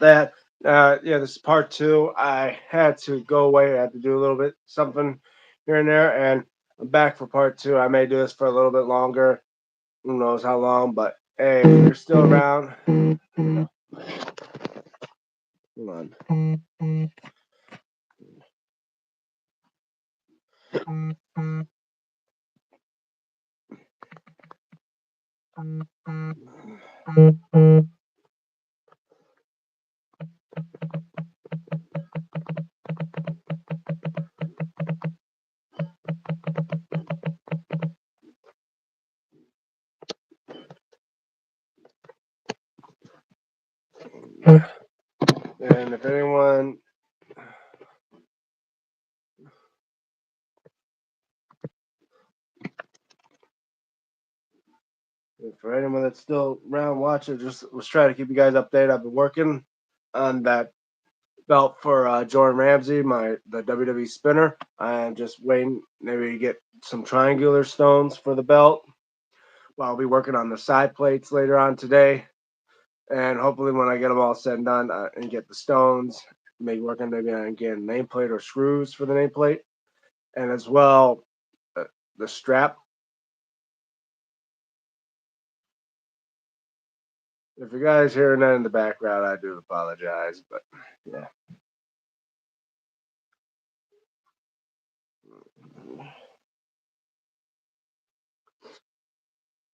about that. Yeah, this is part two. I had to go away. I had to do a little bit something here and there, and I'm back for part two. I may do this for a little bit longer. Who knows how long? But hey, if you're still around, hold on. And for anyone that's still around watching, just was trying to keep you guys updated. I've been working on that belt for Jordan Ramsey, the WWE spinner. I'm just waiting maybe to get some triangular stones for the belt. Well, I'll be working on the side plates later on today, and hopefully when I get them all said and done and get the stones, maybe working maybe on getting nameplate or screws for the nameplate, and as well the strap. If you guys hearing that in the background, I do apologize, but yeah.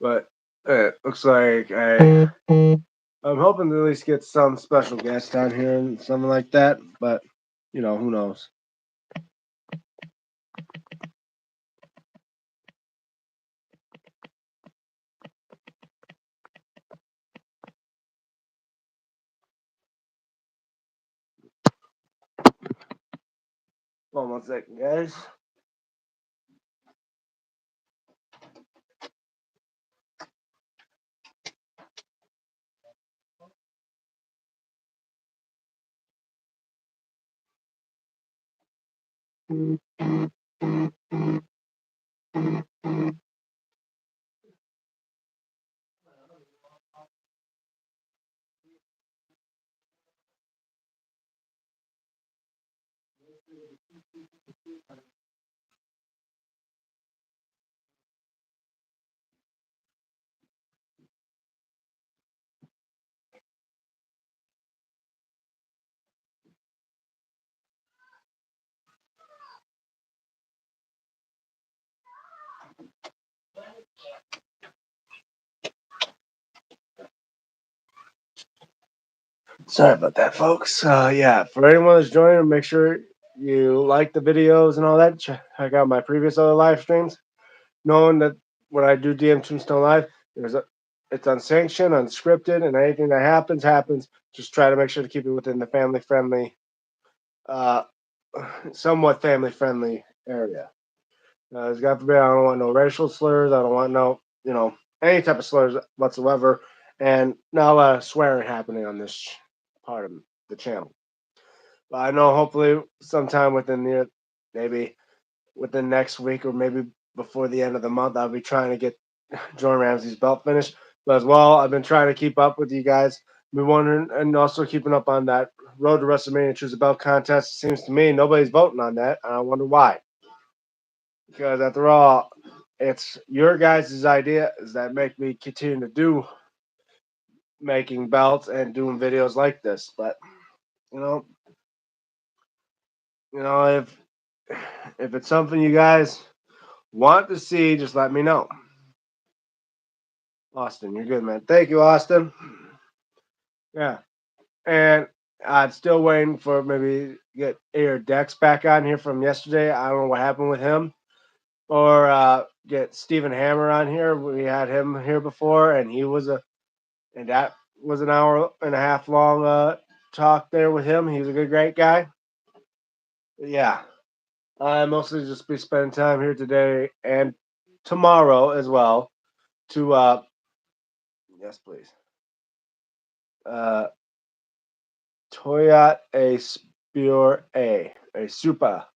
But it looks like I'm hoping to at least get some special guests down here and something like that. But who knows? Hold on 1 second, guys. Sorry about that, folks. Yeah, for anyone that's joining, make sure you like the videos and all that. Check out my previous other live streams. Knowing that when I do DMTombstone live, it's unsanctioned, unscripted, and anything that happens. Just try to make sure to keep it within the family friendly, uh, somewhat family friendly area. God forbid, I don't want no racial slurs. I don't want no, any type of slurs whatsoever, and not a lot of swearing happening on this part of the channel. But I know hopefully sometime maybe within next week or maybe before the end of the month, I'll be trying to get Jordan Ramsey's belt finished. But as well, I've been trying to keep up with you guys. Been wondering and also keeping up on that Road to WrestleMania Choose a Belt contest. It seems to me nobody's voting on that. And I wonder why. Because after all, it's your guys' ideas that make me continue to do making belts and doing videos like this. But you know, if it's something you guys want to see, just let me know. Austin, you're good, man. Thank you, Austin. Yeah, and I'm still waiting for maybe get Air Dex back on here from yesterday. I don't know what happened with him, or get Stephen Hammer on here. We had him here before, and that was an hour and a half long talk there with him. He's a great guy. But yeah, I mostly just be spending time here today and tomorrow as well to yes, please. Toyot a Spure a Super.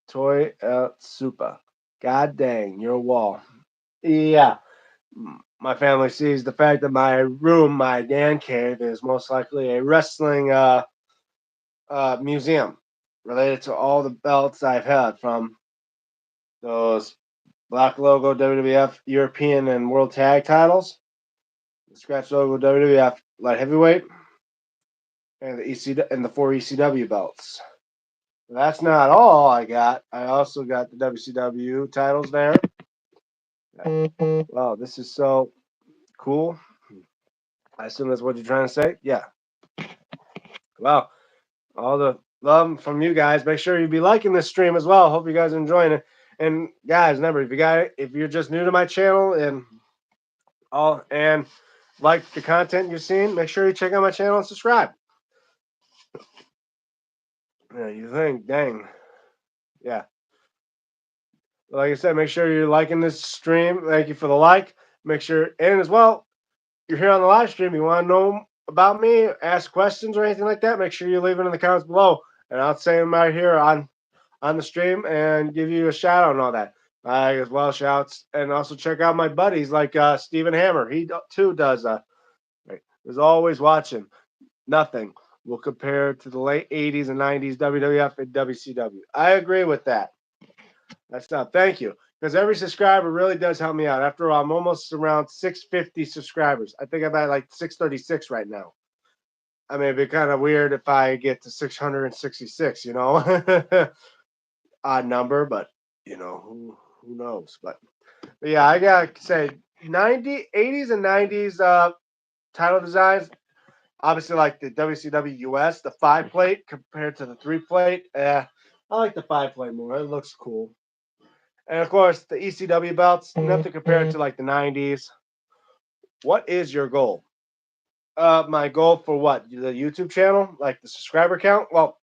Toy Super. God dang, your wall. Yeah. my family sees the fact that my room, my Dan cave, is most likely a wrestling museum related to all the belts I've had from those black logo WWF European and World Tag titles, the scratch logo WWF light heavyweight, and the and the four ECW belts. That's not all I got. I also got the WCW titles there. Wow, this is so cool. I assume that's what you're trying to say. Yeah. Wow. All the love from you guys. Make sure you be liking this stream as well. Hope you guys are enjoying it. And guys, remember, if you're just new to my channel and like the content you're seeing, make sure you check out my channel and subscribe. Yeah, you think, dang. Yeah. Like I said, make sure you're liking this stream. Thank you for the like. Make sure, and as well, you're here on the live stream. You want to know about me, ask questions or anything like that, make sure you leave it in the comments below. And I'll say them right here on the stream and give you a shout out and all that. As well, shouts. And also check out my buddies like Steven Hammer. He too does. Is always watching. Nothing will compare to the late 80s and 90s WWF and WCW. I agree with that. That's not. Thank you. Because every subscriber really does help me out. After all, I'm almost around 650 subscribers. I think I'm at like 636 right now. I mean, it'd be kind of weird if I get to 666, odd number, but who knows? But yeah, I gotta say, 80s and 90s title designs. Obviously, like the WCW US, the 5 plate compared to the 3 plate. I like the 5 plate more. It looks cool. And of course, the ECW belts, nothing compared to like the 90s. What is your goal? My goal for what? The YouTube channel, like the subscriber count? Well,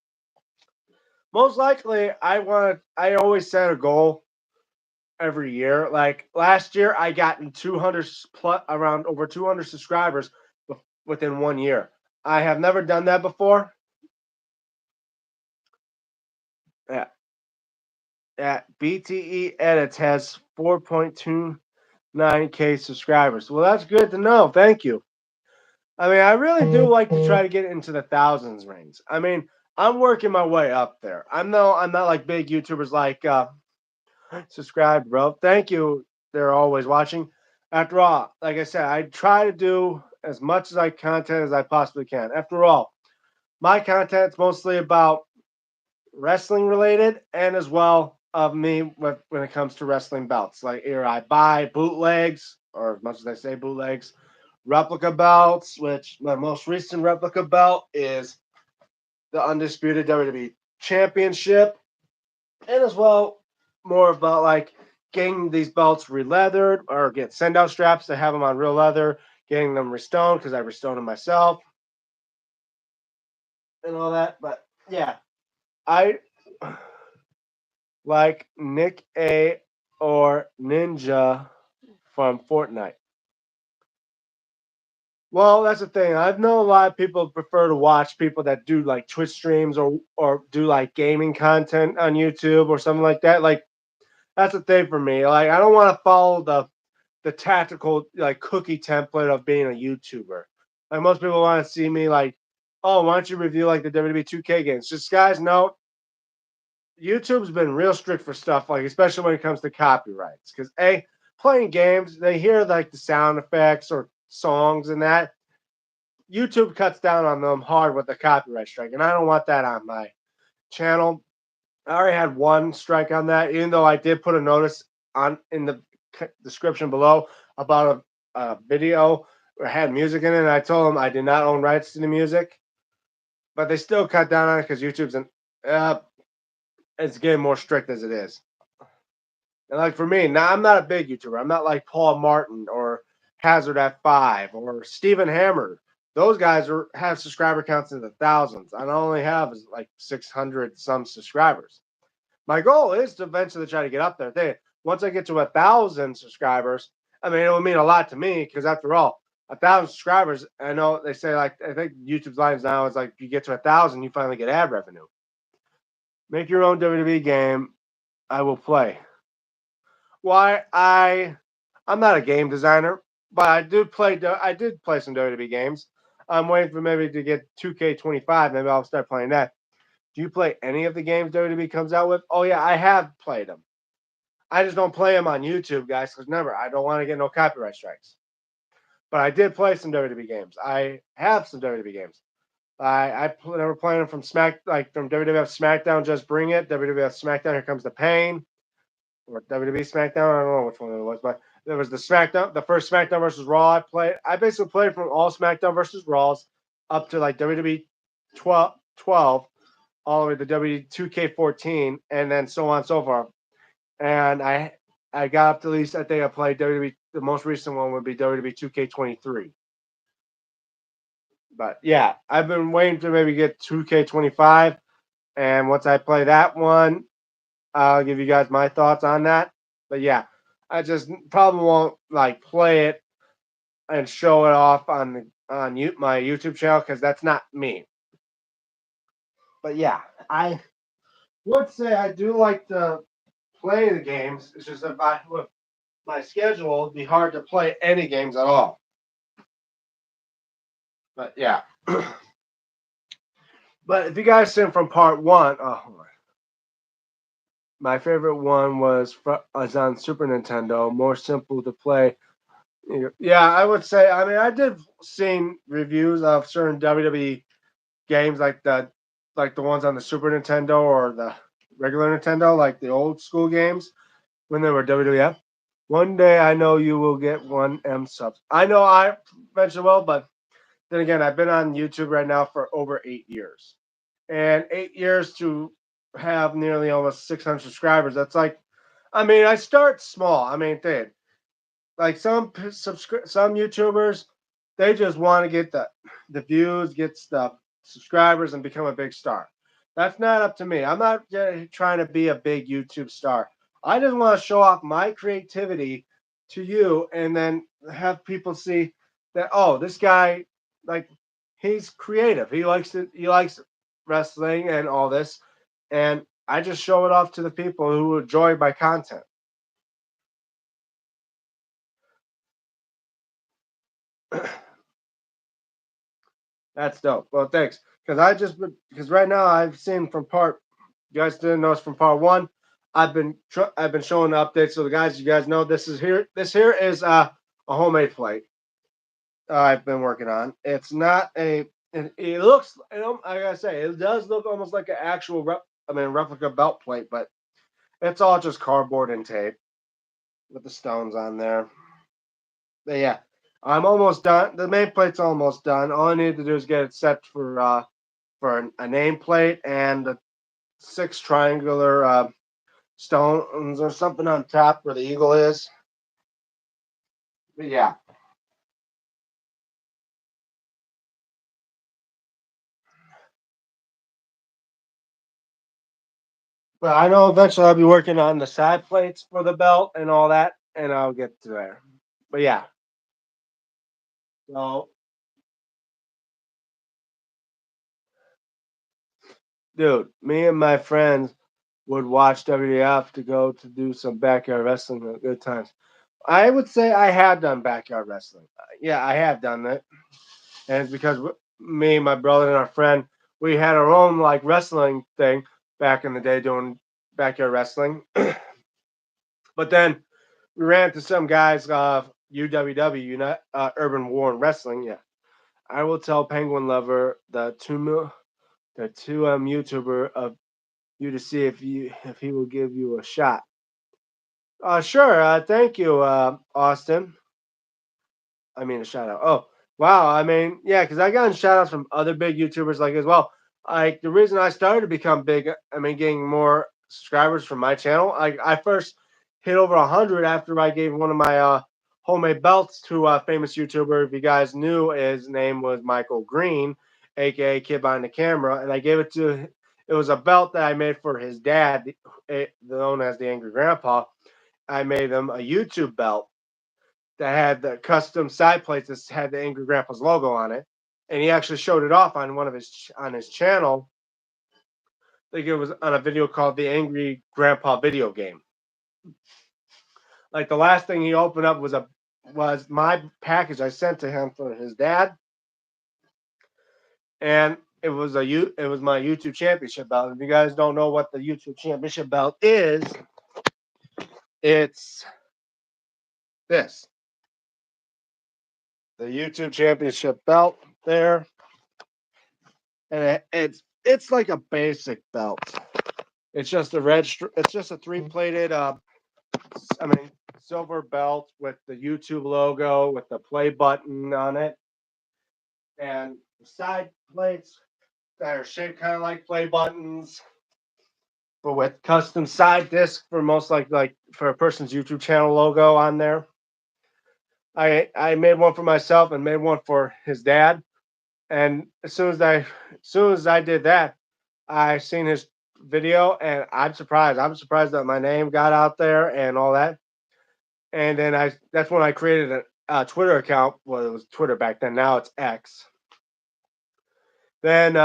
most likely, I always set a goal every year. Like last year, I got in 200 plus, around over 200 subscribers within 1 year. I have never done that before. Yeah. BTE Edits has 4.29K subscribers. Well, that's good to know. Thank you. I mean, I really do like to try to get into the thousands range. I mean, I'm working my way up there. I'm not like big YouTubers like subscribe, bro. Thank you. They're always watching. After all, like I said, I try to do as much as I content as I possibly can. After all, my content's mostly about wrestling related and as well of me when it comes to wrestling belts. Like either I buy bootlegs, or as much as I say bootlegs, replica belts, which my most recent replica belt is the undisputed WWE Championship, and as well more about like getting these belts re-leathered or get send out straps to have them on real leather, getting them restoned because I restoned them myself and all that. But yeah, I like Nick A or Ninja from Fortnite. Well, that's the thing. I've known a lot of people prefer to watch people that do like Twitch streams or do like gaming content on YouTube or something like that. Like that's the thing for me. Like I don't want to follow the tactical like cookie template of being a YouTuber. Like most people want to see me like, oh, why don't you review like the WWE 2K games? Just guys, no. YouTube's been real strict for stuff like, especially when it comes to copyrights. Because playing games, they hear like the sound effects or songs and that. YouTube cuts down on them hard with the copyright strike, and I don't want that on my channel. I already had one strike on that, even though I did put a notice on in the description below about a video that had music in it. And I told them I did not own rights to the music, but they still cut down on it because YouTube's it's getting more strict as it is. And like for me, now I'm not a big YouTuber. I'm not like Paul Martin or Hazard F5 or Stephen Hammer. Those guys have subscriber counts in the thousands. I only have like 600 some subscribers. My goal is to eventually try to get up there. Once I get to 1,000 subscribers, I mean, it will mean a lot to me because after all, 1,000 subscribers, I know they say like, I think YouTube's lines now is like, if you get to 1,000, you finally get ad revenue. Make your own WWE game. I will play. Why I'm not a game designer, but I did play. I did play some WWE games. I'm waiting for maybe to get 2K25. Maybe I'll start playing that. Do you play any of the games WWE comes out with? Oh yeah, I have played them. I just don't play them on YouTube, guys, because remember, I don't want to get no copyright strikes. But I did play some WWE games. I have some WWE games. I never played them from from WWF SmackDown. Just Bring It. WWF SmackDown. Here Comes the Pain. Or WWE SmackDown. I don't know which one it was, but there was the SmackDown, the first SmackDown versus Raw. I played. I basically played from all SmackDown versus Raws up to like WWE 12, all the way to WWE 2K14, and then so on and so forth. And I got up to at least I think I played WWE. The most recent one would be WWE 2K23. But yeah, I've been waiting to maybe get 2K25, and once I play that one, I'll give you guys my thoughts on that. But yeah, I just probably won't like play it and show it off on my YouTube channel because that's not me. But yeah, I would say I do like to play the games. It's just if I with my schedule, it'd be hard to play any games at all. But yeah. But if you guys seen from part one, oh, my favorite one was on Super Nintendo, more simple to play. Yeah, I would say. I mean, I did seen reviews of certain WWE games like the ones on the Super Nintendo or the regular Nintendo, like the old school games when they were WWF. One day I know you will get one M subs. I know I eventually will, but then again, I've been on YouTube right now for over 8 years. And 8 years to have nearly almost 600 subscribers. That's like, I mean, I start small. I mean, dude, like some YouTubers, they just want to get the views, get the subscribers, and become a big star. That's not up to me. I'm not trying to be a big YouTube star. I just want to show off my creativity to you, and then have people see that this guy, like, he's creative. He likes it. He likes wrestling and all this, and I just show it off to the people who enjoy my content. That's dope. Well, thanks. Because right now I've seen from part. You guys didn't know it's from part one. I've been showing the updates. So the guys, you guys know this is here. This here is a homemade plate I've been working on. It's not a. It looks. I gotta say, it does look almost like an actual replica belt plate, but it's all just cardboard and tape with the stones on there. But yeah, I'm almost done. The main plate's almost done. All I need to do is get it set for a nameplate and the six triangular stones or something on top where the eagle is. But yeah. But I know eventually I'll be working on the side plates for the belt and all that, and I'll get to there. But yeah. So, dude, me and my friends would watch WWF to go to do some backyard wrestling at good times. I would say I have done backyard wrestling. Yeah, I have done that. And it's because me, my brother, and our friend, we had our own like wrestling thing back in the day doing backyard wrestling. But then we ran into some guys, UWW, Urban War and Wrestling. Yeah, I will tell Penguin Lover, the two YouTuber of you to see if he will give you a shot. Sure. Thank you, Austin. I mean, a shout out. Oh, wow. I mean, yeah, because I got shout outs from other big YouTubers like as well. Like the reason I started to become big, I mean, getting more subscribers from my channel. I first hit over 100 after I gave one of my homemade belts to a famous YouTuber. If you guys knew, his name was Michael Green, aka Kid Behind the Camera, and I gave it to. It was a belt that I made for his dad, known as the Angry Grandpa. I made him a YouTube belt that had the custom side plates that had the Angry Grandpa's logo on it, and he actually showed it off on his channel. I think it was on a video called the Angry Grandpa Video Game. Like the last thing he opened up was was my package I sent to him for his dad, and it was my YouTube championship belt. If you guys don't know what the YouTube championship belt is, it's this. The YouTube championship belt there, and it's like a basic belt. It's just a it's just a three-plated I mean silver belt with the YouTube logo with the play button on it, and the side plates that are shaped kind of like play buttons, but with custom side disc for most like for a person's YouTube channel logo on there. I made one for myself and made one for his dad. And as soon as I did that, I seen his video and I'm surprised. I'm surprised that my name got out there and all that. And then that's when I created a Twitter account. Well, it was Twitter back then. Now it's X. Then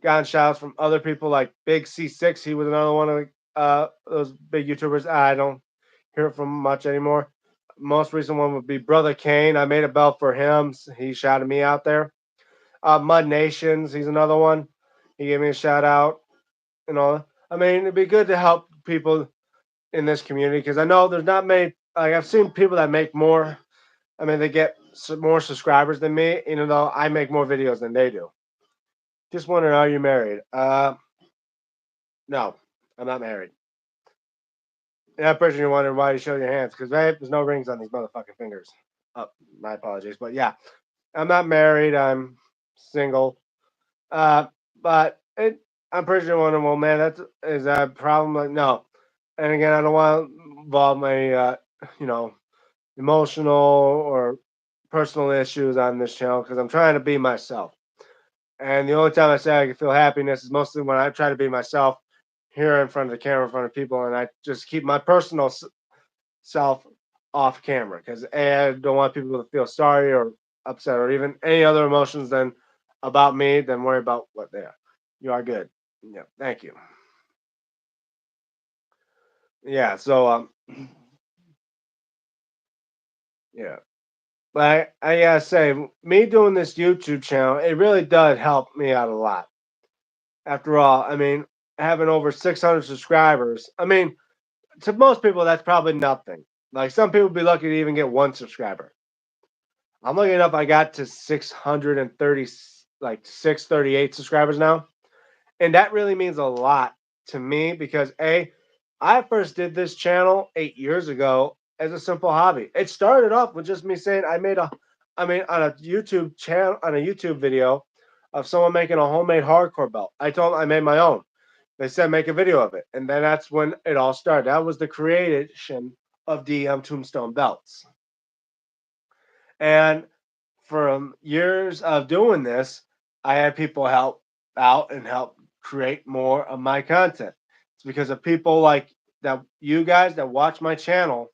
gotten shouts from other people like Big C6. He was another one of those big YouTubers. I don't hear from much anymore. Most recent one would be Brother Kane. I made a belt for him. He shouted me out there. Mud Nations. He's another one. He gave me a shout out and all. I mean, it'd be good to help people in this community because I know there's not many. Like I've seen people that make more. I mean, they get more subscribers than me, even though I make more videos than they do. Just wondering, are you married? No, I'm not married. And that person you're wondering why you show your hands because there's no rings on these motherfucking fingers. Oh, my apologies, but yeah, I'm not married. I'm single. Uh, but I'm pretty sure wondering, well, man, is that a problem? Like, no. And again, I don't want to involve my, you know, emotional or personal issues on this channel because I'm trying to be myself. And the only time I say I can feel happiness is mostly when I try to be myself here in front of the camera, in front of people, and I just keep my personal self off camera because I don't want people to feel sorry or upset or even any other emotions than about me. Then worry about what they are. You are good. Yeah, thank you. Yeah, so yeah, but I gotta say, me doing this YouTube channel, it really does help me out a lot. After all, I mean, having over 600 subscribers, I mean, to most people, that's probably nothing. Like some people be lucky to even get one subscriber. I'm lucky enough I got to 630, like 638 subscribers now. And that really means a lot to me because I first did this channel 8 years ago as a simple hobby. It started off with just me saying I mean, on a YouTube channel, on a YouTube video of someone making a homemade hardcore belt. I told them I made my own. They said make a video of it. And then that's when it all started. That was the creation of Tombstone belts. And from years of doing this, I had people help out and help create more of my content. It's because of people like that, you guys that watch my channel,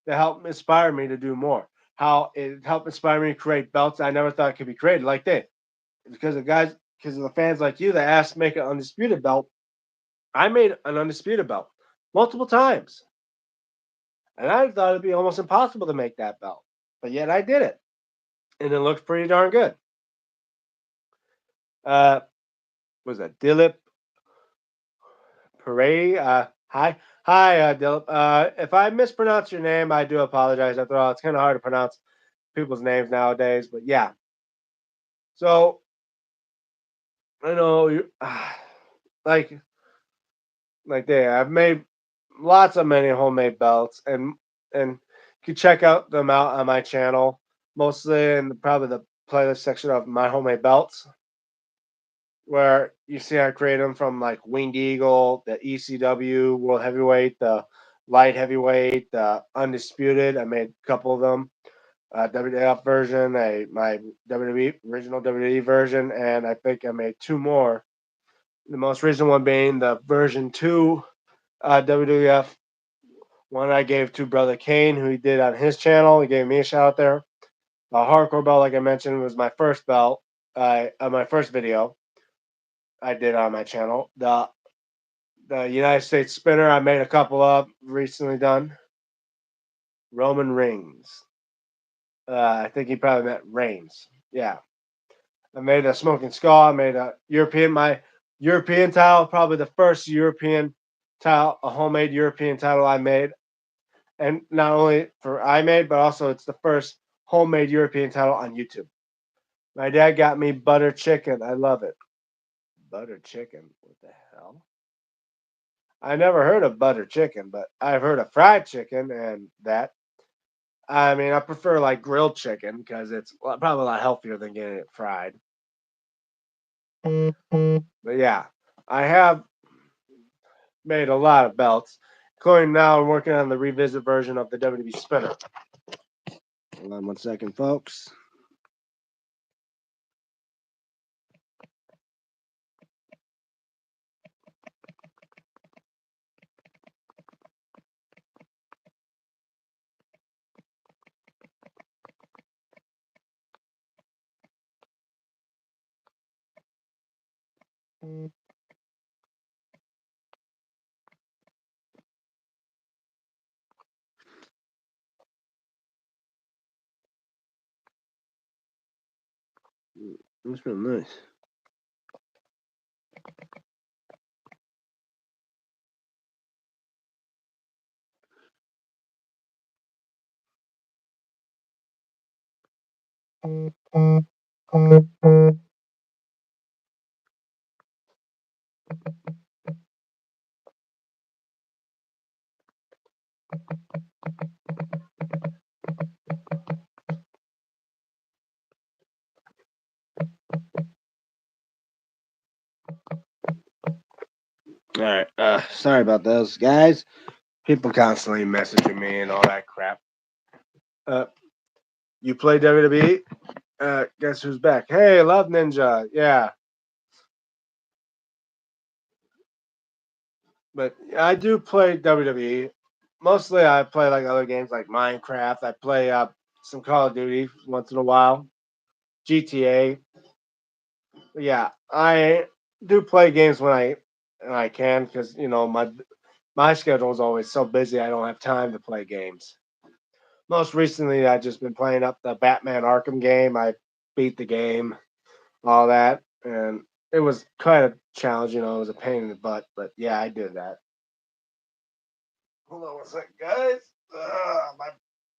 that help inspire me to do more. How it helped inspire me to create belts I never thought could be created like this. Because of guys, because of the fans like you that asked to make an undisputed belt, I made an undisputed belt multiple times. And I thought it'd be almost impossible to make that belt. But yet I did it. And it looks pretty darn good. Uh was that Dilip Parade? Dilip. If I mispronounce your name, I do apologize. After all, it's kind of hard to pronounce people's names nowadays. But yeah, so I know you like I've made lots of many homemade belts, and you can check out them out on my channel, mostly in probably the playlist section of my homemade belts, where you see I create them from like Winged Eagle, the ECW World Heavyweight, the Light Heavyweight, the Undisputed. I made a couple of them. WWF version, my WWE original WWE version, and I think I made two more. The most recent one being the version 2 WWF one I gave to Brother Kane, who he did on his channel. He gave me a shout out there. The hardcore belt, like I mentioned, was my first belt, my first video I did on my channel. The United States spinner I made a couple of recently done. Roman Reigns. I think he probably meant Reigns. Yeah. I made a smoking skull. I made a my European title, probably the first European title, a homemade European title I made. And not only for I made, but also it's the first homemade European title on YouTube. My dad got me butter chicken. I love it. Butter chicken. What the hell? I never heard of butter chicken, but I've heard of fried chicken and that. I mean, I prefer like grilled chicken because it's probably a lot healthier than getting it fried. But yeah, I have made a lot of belts, including now I'm working on the revisit version of the WWE spinner. Hold on one second, folks. That's real nice. All right. Sorry about those guys. People constantly messaging me and all that crap. Uh, you play WWE? Guess who's back? Hey, Love Ninja. Yeah, but I do play WWE. Mostly, I play like other games like Minecraft. I play some Call of Duty once in a while. GTA. Yeah, I do play games when I can because my schedule is always so busy. I don't have time to play games. Most recently, I've just been playing up the Batman Arkham game. I beat the game, all that, and it was kind of challenging. It was a pain in the butt, but yeah, I did that. Hold on one second, guys.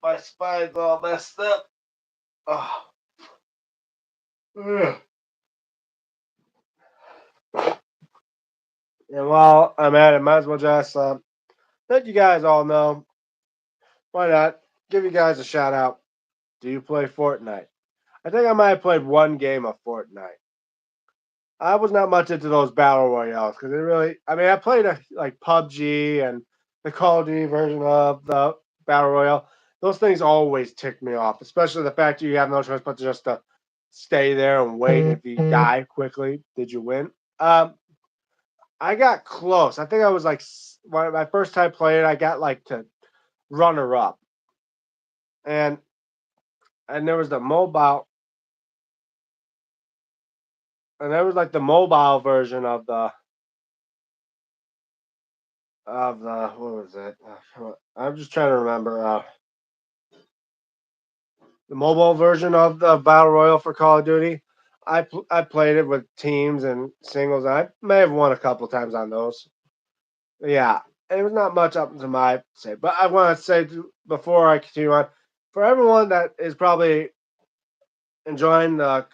My spine's all messed up. Oh. Ugh. And while I'm at it, might as well just let you guys all know. Why not give you guys a shout out? Do you play Fortnite? I think I might have played one game of Fortnite. I was not much into those battle royales because it really. I mean, I played like PUBG and the Call of Duty version of the battle royale. Those things always tick me off, especially the fact that you have no choice but to just to stay there and wait. If you die quickly, did you win? I got close. I think I was like when my first time playing, I got like to runner up, and there was the mobile, and there was like the mobile version of the what was it? I'm just trying to remember. The mobile version of the battle royal for Call of Duty. I played it with teams and singles. I may have won a couple times on those. Yeah, it was not much up to my say, but I want to say before I continue on, for everyone that is probably enjoying the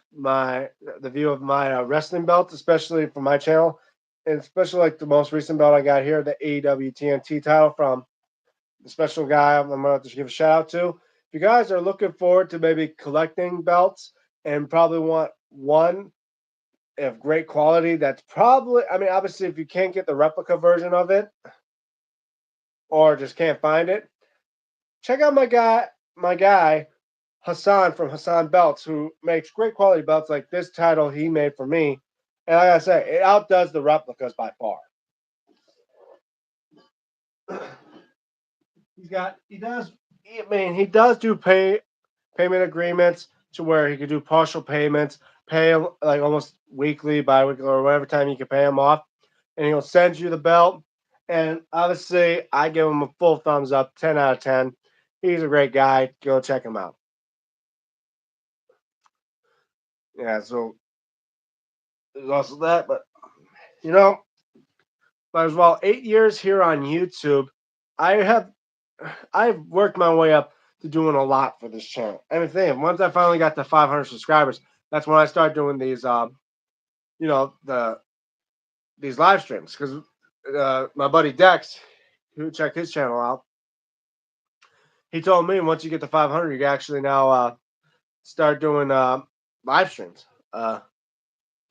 view of my wrestling belt, especially for my channel, and especially like the most recent belt I got here, the AEW TNT title from the special guy I'm gonna have to give a shout out to. If you guys are looking forward to maybe collecting belts and probably want one of great quality, that's probably I mean obviously if you can't get the replica version of it or just can't find it, check out my guy Hassan from Hassan Belts, who makes great quality belts like this title he made for me. And like I say, it outdoes the replicas by far. He does I mean he does do payment agreements to where he could do partial payments, pay him like almost weekly, bi-weekly, or whatever time you can pay him off, and he'll send you the belt. And obviously, I give him a full thumbs up, 10 out of 10. He's a great guy. Go check him out. Yeah, so there's also that, but you know, as well, 8 years here on YouTube, I have I've worked my way up to doing a lot for this channel. And the thing, once I finally got to 500 subscribers, that's when I started doing these, you know, these live streams. Because my buddy Dex, who check his channel out, he told me once you get to 500, you can actually now start doing live streams. I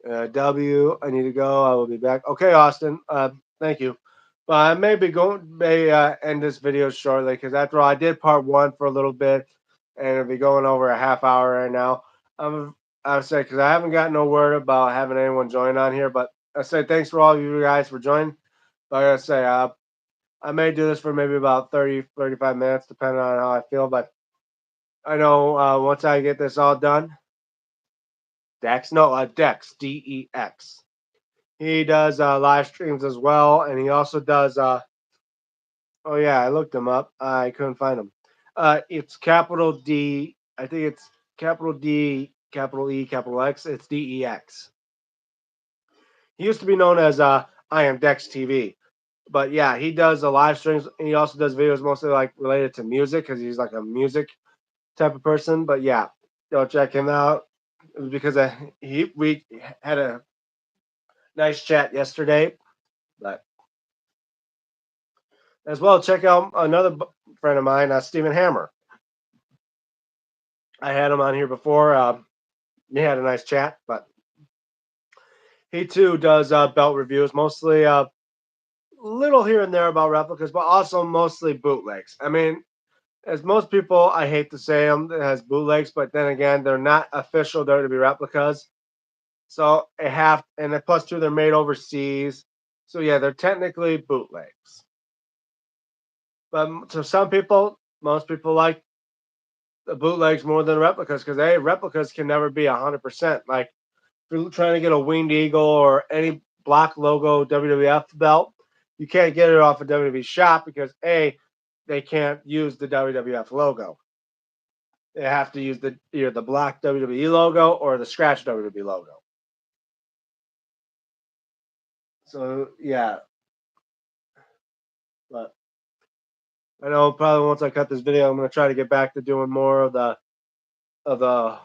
need to go. I will be back. Okay, Austin. Thank you. But I may end this video shortly because after all, I did part one for a little bit, and it'll be going over a half hour right now. I would say because I haven't gotten no word about having anyone join on here, but I say thanks for all of you guys for joining. Like I say, I may do this for maybe about 30, 35 minutes, depending on how I feel. But I know once I get this all done, Dex, DEX. He does live streams as well, and he also does. Oh yeah, I looked him up. I couldn't find him. It's capital D. I think it's capital D, capital E, capital X. It's DEX. He used to be known as I am Dex TV, but yeah, he does live streams. And he also does videos mostly like related to music because he's like a music type of person. But yeah, go check him out. It was because we had a nice chat yesterday, but as well, check out another friend of mine, Stephen Hammer. I had him on here before. We had a nice chat, but he too does belt reviews, mostly little here and there about replicas, but also mostly bootlegs. I mean, as most people, I hate to say them, it has bootlegs, but then again, they're not official WWE replicas. So and plus two, they're made overseas. So yeah, they're technically bootlegs. But to some people, most people like the bootlegs more than replicas because replicas can never be 100%. Like if you're trying to get a winged eagle or any block logo WWF belt, you can't get it off a WWE shop because they can't use the WWF logo. They have to use either the black WWE logo or the scratch WWE logo. So yeah, but I know probably once I cut this video, I'm gonna try to get back to doing more of the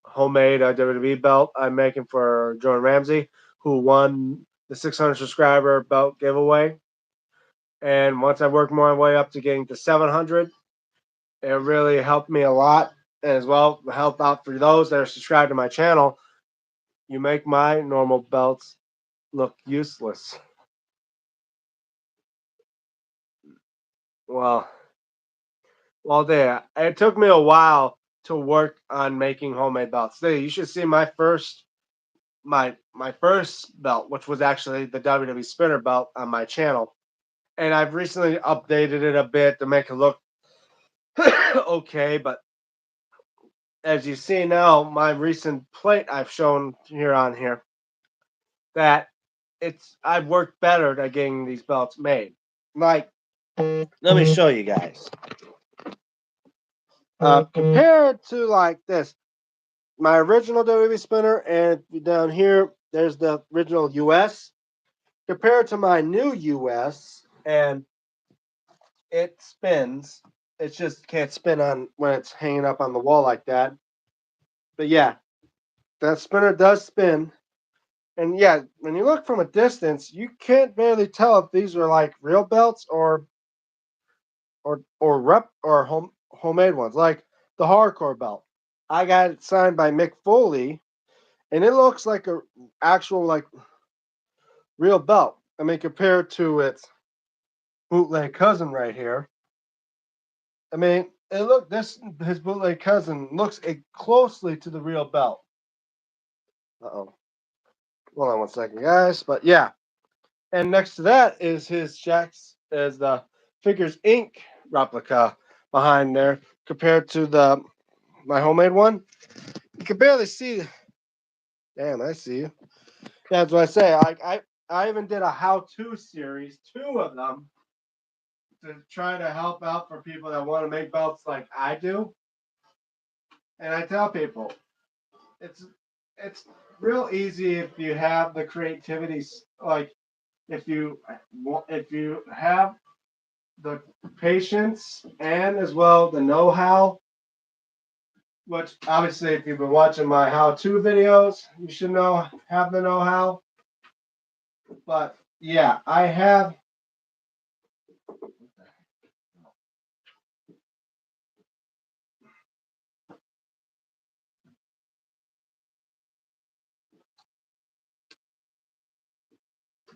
homemade WWE belt I'm making for Jordan Ramsey, who won the 600 subscriber belt giveaway. And once I work my way up to getting to 700, it really helped me a lot. And as well, help out for those that are subscribed to my channel. You make my normal belts look useless. Well, there. It took me a while to work on making homemade belts. You should see my first belt, which was actually the WWE spinner belt on my channel. And I've recently updated it a bit to make it look okay, but as you see now, my recent plate I've shown here that I've worked better at getting these belts made. Like, let me show you guys. Compared to like this, my original WWE spinner, and down here, there's the original US. Compared to my new US, and it spins. It just can't spin on when it's hanging up on the wall like that. But yeah, that spinner does spin. And yeah, when you look from a distance, you can't barely tell if these are like real belts or homemade ones, like the hardcore belt. I got it signed by Mick Foley, and it looks like a actual like real belt. I mean, compared to its bootleg cousin right here. I mean, his bootleg cousin looks closely to the real belt. Uh-oh. Hold on one second, guys. But yeah. And next to that is the Figures Inc. replica behind there compared to my homemade one. You can barely see. Damn, I see you. That's what I say. I even did a how-to series, two of them, to try to help out for people that want to make belts like I do. And I tell people it's it's real easy if you have the creativity. Like if you have the patience and as well the know-how. Which obviously, if you've been watching my how-to videos, you should have the know-how. But yeah, I have.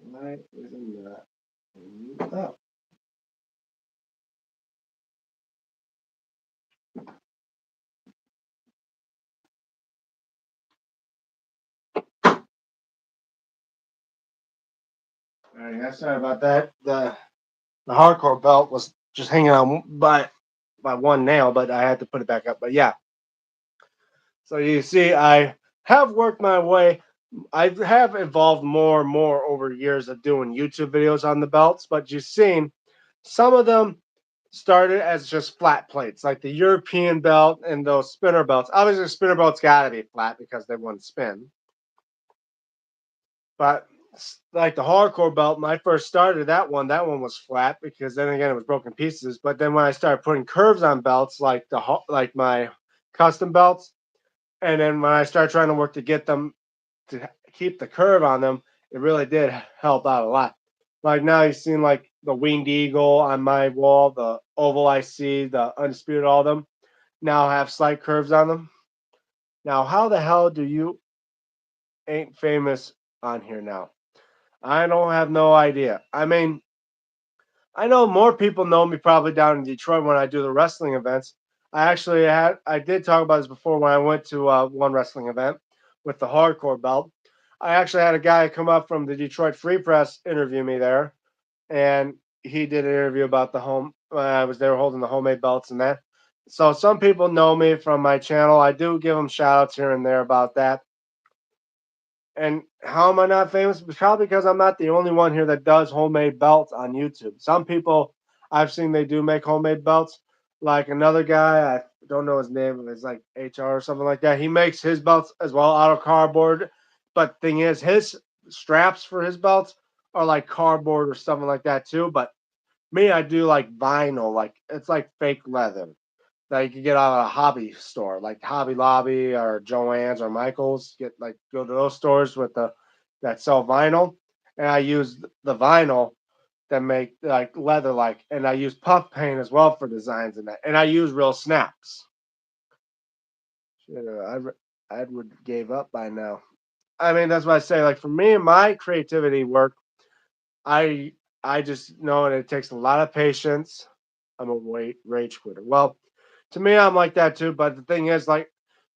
Why isn't that? Oh, all right, yeah, sorry about that. The hardcore belt was just hanging on by one nail, but I had to put it back up. But yeah, so you see, I have worked my way. I have evolved more and more over years of doing YouTube videos on the belts, but you've seen some of them started as just flat plates, like the European belt and those spinner belts. Obviously, the spinner belts got to be flat because they wouldn't spin. But like the hardcore belt, when I first started that one was flat because then again it was broken pieces. But then when I started putting curves on belts, like like my custom belts, and then when I started trying to work to get them to keep the curve on them, it really did help out a lot. Like now you've seen like the winged eagle on my wall, the oval I see, the undisputed, all of them now have slight curves on them. Now, how the hell do you ain't famous on here now? I don't have no idea. I mean, I know more people know me probably down in Detroit when I do the wrestling events. I did talk about this before when I went to one wrestling event with the hardcore belt. I actually had a guy come up from the Detroit Free Press interview me there, and he did an interview about the home. I was there holding the homemade belts and that. So some people know me from my channel. I do give them shout outs here and there about that. And how am I not famous? Probably because I'm not the only one here that does homemade belts on YouTube. Some people I've seen they do make homemade belts. Like another guy, I don't know his name, it's like HR or something like that. He makes his belts as well out of cardboard. But thing is, his straps for his belts are like cardboard or something like that too. But me, I do like vinyl, like it's like fake leather that you can get out of a hobby store, like Hobby Lobby or Joann's or Michael's. Go to those stores with the that sell vinyl, and I use the vinyl that make like leather, and I use puff paint as well for designs and that, and I use real snaps. Shit, Edward gave up by now. I mean, that's what I say. Like for me and my creativity work, I I just know it takes a lot of patience. I'm a rage quitter. Well, to me, I'm like that too. But the thing is, like,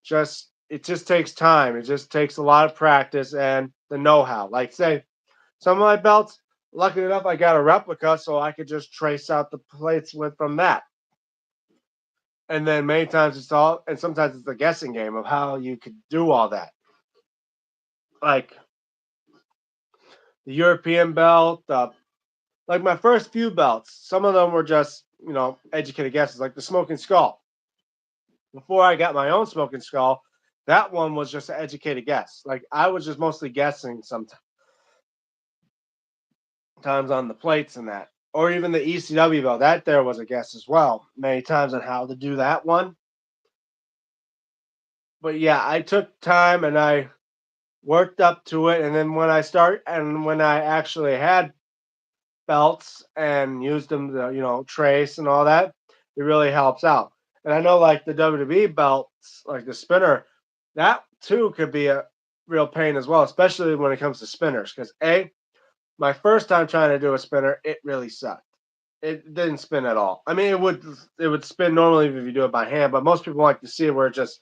just it just takes time. It just takes a lot of practice and the know-how. Like, say, some of my belts, lucky enough, I got a replica, so I could just trace out the plates with from that. And then many times and sometimes it's a guessing game of how you could do all that. Like the European belt, like my first few belts, some of them were just, educated guesses, like the Smoking Skull. Before I got my own Smoking Skull, that one was just an educated guess. Like I was just mostly guessing sometimes on the plates and that. Or even the ECW belt, that there was a guess as well, many times on how to do that one. But yeah, I took time and I worked up to it. And then when I actually had belts and used them to, trace and all that, it really helps out. And I know like the WWE belts, like the spinner, that too could be a real pain as well, especially when it comes to spinners. Because my first time trying to do a spinner, it really sucked. It didn't spin at all. I mean, it would spin normally if you do it by hand, but most people like to see it where it just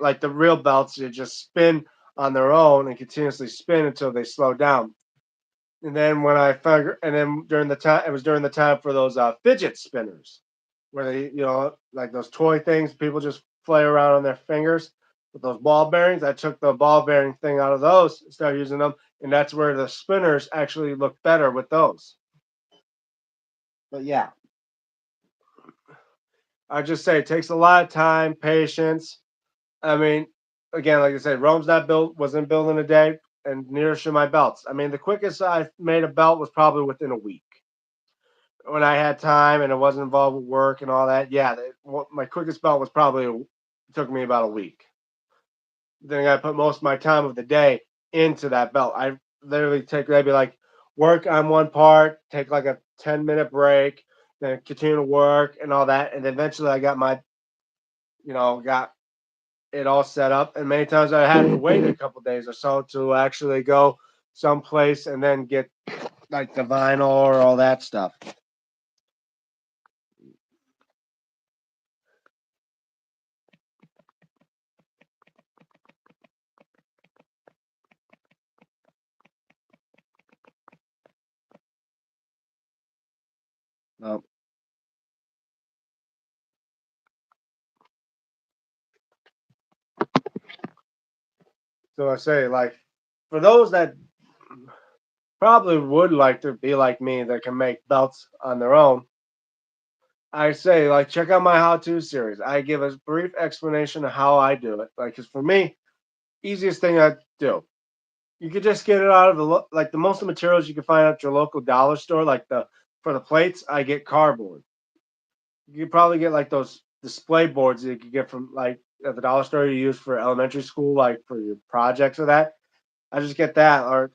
like the real belts, you just spin on their own and continuously spin until they slow down. And then when I figured, and then during the time, it was during the time for those fidget spinners, where they, like those toy things, people just play around on their fingers with those ball bearings. I took the ball bearing thing out of those, started using them, and that's where the spinners actually look better with those. But yeah, I just say it takes a lot of time, patience. I mean, again, like I said, Rome's not built, wasn't built in a day, and neither should my belts. I mean, the quickest I made a belt was probably within a week when I had time and it wasn't involved with work and all that. Yeah, my quickest belt was probably took me about a week. Then I got to put most of my time of the day into that belt. I literally take maybe like work on one part, take like a 10-minute break, then continue to work and all that, and eventually I got my got it all set up. And many times I had to wait a couple days or so to actually go someplace and then get like the vinyl or all that stuff. Um, so I say, like, for those that probably would like to be like me that can make belts on their own, I say, like, check out my how-to series. I give a brief explanation of how I do it. Like, 'cause for me, easiest thing I do, you could just get it out of like the most of the materials you can find at your local dollar store. Like the for the plates, I get cardboard. You could probably get like those display boards that you could get from like at the dollar store you use for elementary school, like for your projects or that. I just get that or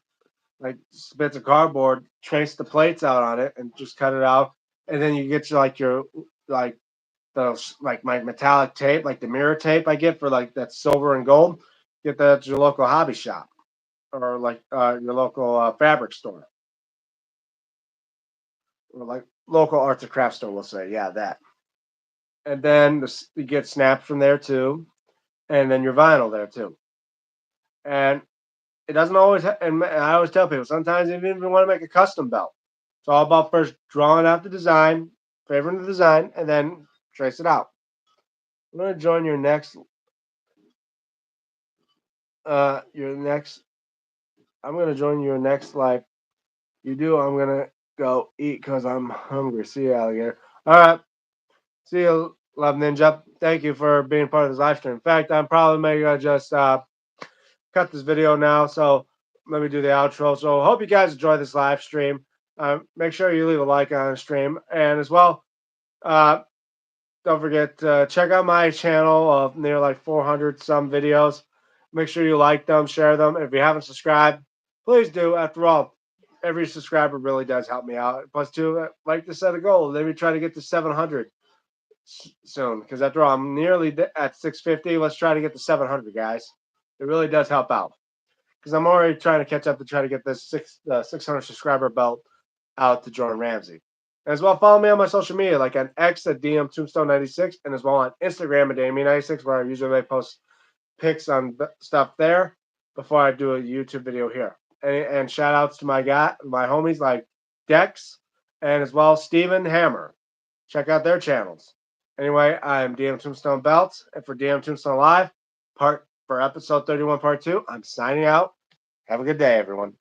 like bits of cardboard, trace the plates out on it, and just cut it out. And then you get your like those like my metallic tape, like the mirror tape I get for like that silver and gold. Get that at your local hobby shop or like your local fabric store or like local arts and crafts store. We'll say, yeah, that. And then you get snaps from there too, and then your vinyl there too. And it doesn't always. And I always tell people sometimes even if you want to make a custom belt, it's all about first drawing out the design, favoring the design, and then trace it out. I'm gonna join your next. Your next. I'm gonna join your next live. You do. I'm gonna go eat because I'm hungry. See you, alligator. All right. See you, Love Ninja. Thank you for being part of this live stream. In fact, I'm probably maybe gonna just cut this video now. So let me do the outro. So hope you guys enjoy this live stream. Make sure you leave a like on the stream, and as well, uh, don't forget to check out my channel of near like 400 some videos. Make sure you like them, share them. If you haven't subscribed, please do. After all, every subscriber really does help me out. Plus, two, like to set a goal. Let me try to get to 700 soon because after all, I'm nearly at 650. Let's try to get to 700, guys. It really does help out because I'm already trying to catch up to try to get this 600 subscriber belt out to Jordan Ramsey. And as well, follow me on my social media, like on X at DMTombstone96, and as well on Instagram at Damien96, where I usually post pics on stuff there before I do a YouTube video here. And shout outs to my homies like Dex and as well Steven Hammer. Check out their channels. Anyway, I'm DM Tombstone Belts, and for DM Tombstone Live, for episode 31, part 2, I'm signing out. Have a good day, everyone.